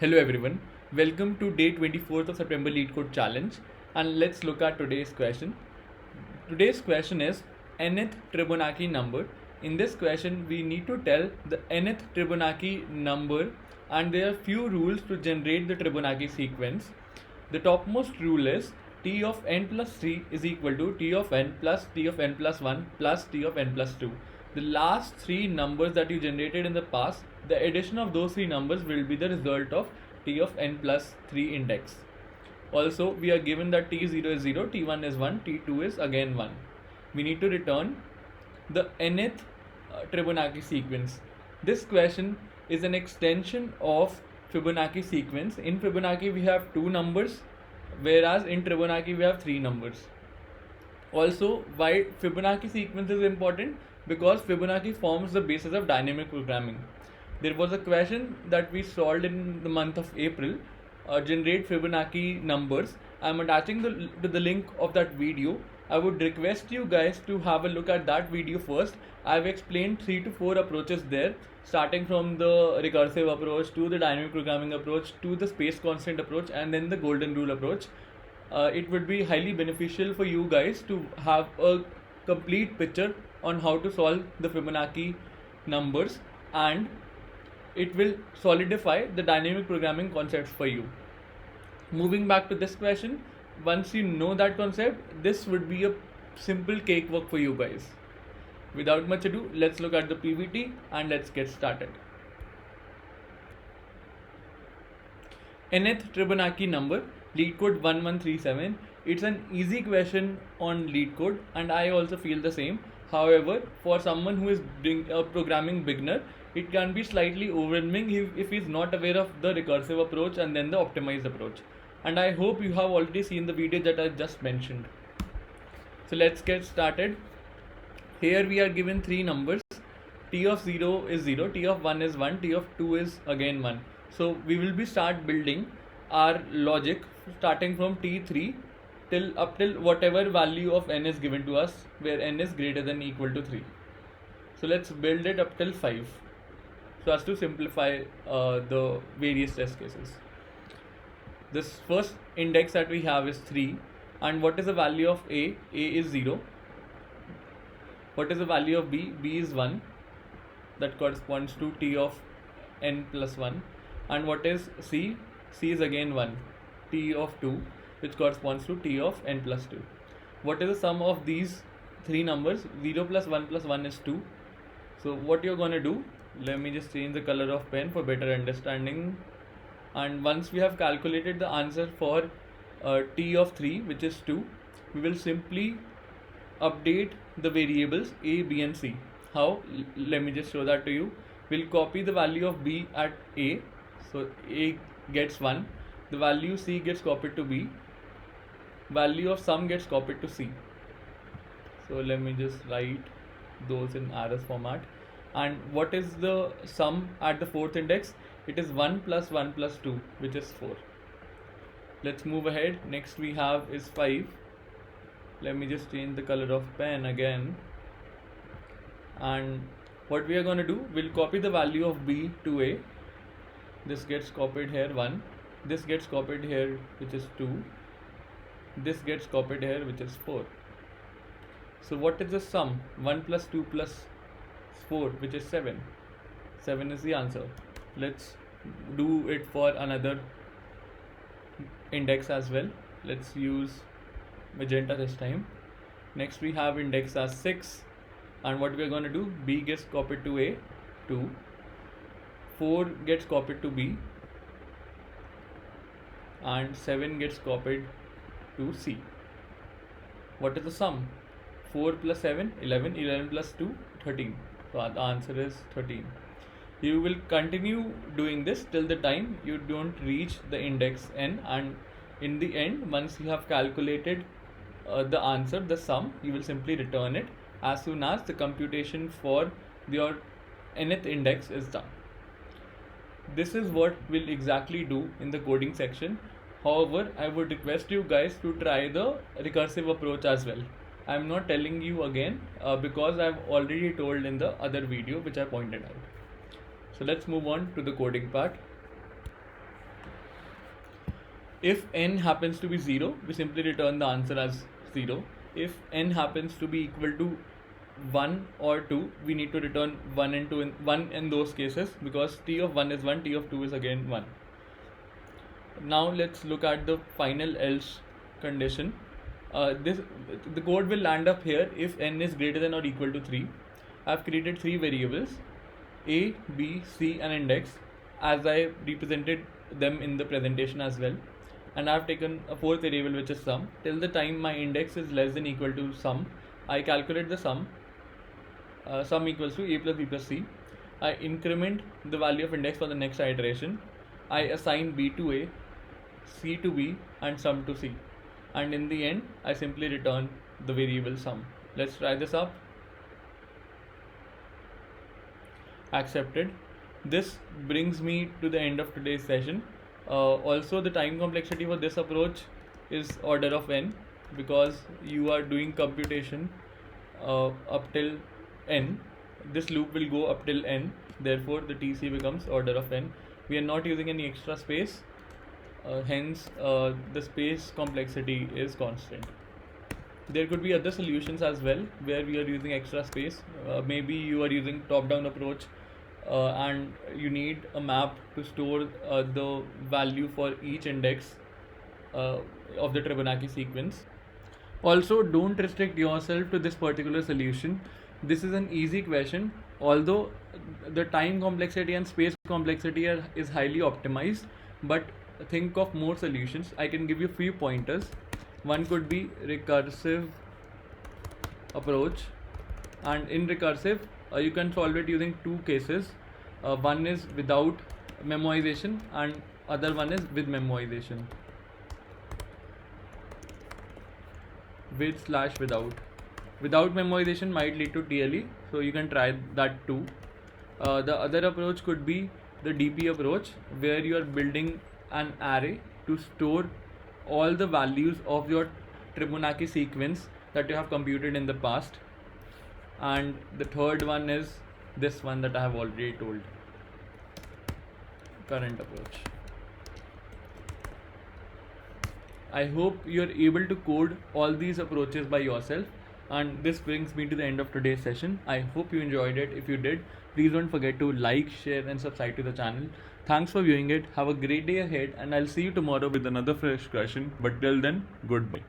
Hello everyone, welcome to day 24th of September LeetCode Challenge, and let's look at today's question. Today's question is nth Fibonacci number. In this question we need to tell the nth Fibonacci number, and there are few rules to generate the Fibonacci sequence. The topmost rule is t of n plus 3 is equal to t of n plus t of n plus 1 plus t of n plus 2. The last three numbers that you generated in the past, the addition of those three numbers will be the result of t of n plus 3 index. Also, we are given that t0 is 0, t1 is 1, t2 is again 1. We need to return the nth Fibonacci sequence. This question is an extension of Fibonacci sequence. In Fibonacci we have two numbers, whereas in Fibonacci we have three numbers. Also, why Fibonacci sequence is important? Because Fibonacci forms the basis of dynamic programming. There was a question that we solved in the month of April, generate Fibonacci numbers. I am attaching the link of that video. I would request you guys to have a look at that video first. I have explained 3 to 4 approaches there, starting from the recursive approach to the dynamic programming approach to the space constant approach and then the golden rule approach. It would be highly beneficial for you guys to have a complete picture on how to solve the Fibonacci numbers, and it will solidify the dynamic programming concepts for you. Moving back to this question, once you know that concept, this would be a simple cakewalk for you guys. Without much ado, let's look at the PVT and let's get started. Nth Fibonacci number, LeetCode 1137. It's an easy question on LeetCode, and I also feel the same. However, for someone who is a programming beginner, it can be slightly overwhelming if he's not aware of the recursive approach and then the optimized approach. And I hope you have already seen the video that I just mentioned. So let's get started. Here we are given three numbers. T of 0 is 0, T of 1 is 1, T of 2 is again 1. So we will be start building our logic starting from T3 till whatever value of n is given to us, where n is greater than or equal to 3. So let's build it up till 5, so as to simplify the various test cases. This first index that we have is 3, and what is the value of A? A is 0. What is the value of B? B is 1. That corresponds to T of n plus 1. And what is C? C is again 1. T of 2, which corresponds to T of n plus 2. What is the sum of these three numbers? 0 plus 1 is 2. So what you're going to do, let me just change the color of pen for better understanding. And once we have calculated the answer for T of 3, which is 2, we will simply update the variables A, B and C. How? Let me just show that to you. We'll copy the value of B at A, so A gets 1. The value C gets copied to B. Value of sum gets copied to C. So let me just write those in RS format. And what is the sum at the fourth index? It is 1 plus 1 plus 2, which is 4. Let's move ahead. Next we have is 5. Let me just change the color of pen again. And what we are going to do, we'll copy the value of B to A. This gets copied here 1. This gets copied here, which is 2. This gets copied here, which is 4. So what is the sum? 1 plus 2 plus 4, which is 7. 7 is the answer. Let's do it for another index as well. Let's use magenta this time. Next we have index as 6, and what we are going to do, B gets copied to A, 2. 4 gets copied to B, and 7 gets copied to C. What is the sum? 4 plus 7, 11, 11 plus 2, 13. So the answer is 13. You will continue doing this till the time you don't reach the index n, and in the end, once you have calculated the answer, the sum, you will simply return it as soon as the computation for your nth index is done. This is what we'll exactly do in the coding section. However, I would request you guys to try the recursive approach as well. I'm not telling you again because I've already told in the other video which I pointed out. So let's move on to the coding part. If n happens to be 0, we simply return the answer as 0. If n happens to be equal to 1 or 2, we need to return 1 and 2 in 1 in those cases, because t of 1 is 1, t of 2 is again 1. Now let's look at the final else condition. The code will land up here if n is greater than or equal to 3. I've created 3 variables, a, b, c and index, as I represented them in the presentation as well. And I've taken a 4th variable, which is sum. Till the time my index is less than equal to sum, I calculate the sum. Sum equals to a plus b plus c. I increment the value of index for the next iteration. I assign b to a, c to b and sum to c. And in the end, I simply return the variable sum. Let's try this up. Accepted. This brings me to the end of today's session. Also, the time complexity for this approach is order of n, because you are doing computation up till n. This loop will go up till n, therefore the TC becomes order of n. We are not using any extra space, hence the space complexity is constant. There could be other solutions as well where we are using extra space. Maybe you are using top-down approach and you need a map to store the value for each index of the Fibonacci sequence. Also, don't restrict yourself to this particular solution. This is an easy question, although the time complexity and space complexity is highly optimized, but think of more solutions. I can give you few pointers. One could be recursive approach, and in recursive you can solve it using 2 cases. One is without memoization and other one is with memoization. With/without. Without memoization might lead to TLE, so you can try that too. The other approach could be the DP approach, where you are building an array to store all the values of your Fibonacci sequence that you have computed in the past. And the third one is this one that I have already told, current approach. I hope you are able to code all these approaches by yourself, and this brings me to the end of today's session. I hope you enjoyed it. If you did, please don't forget to like, share and subscribe to the channel. Thanks for viewing it. Have a great day ahead, and I'll see you tomorrow with another fresh question. But till then, goodbye.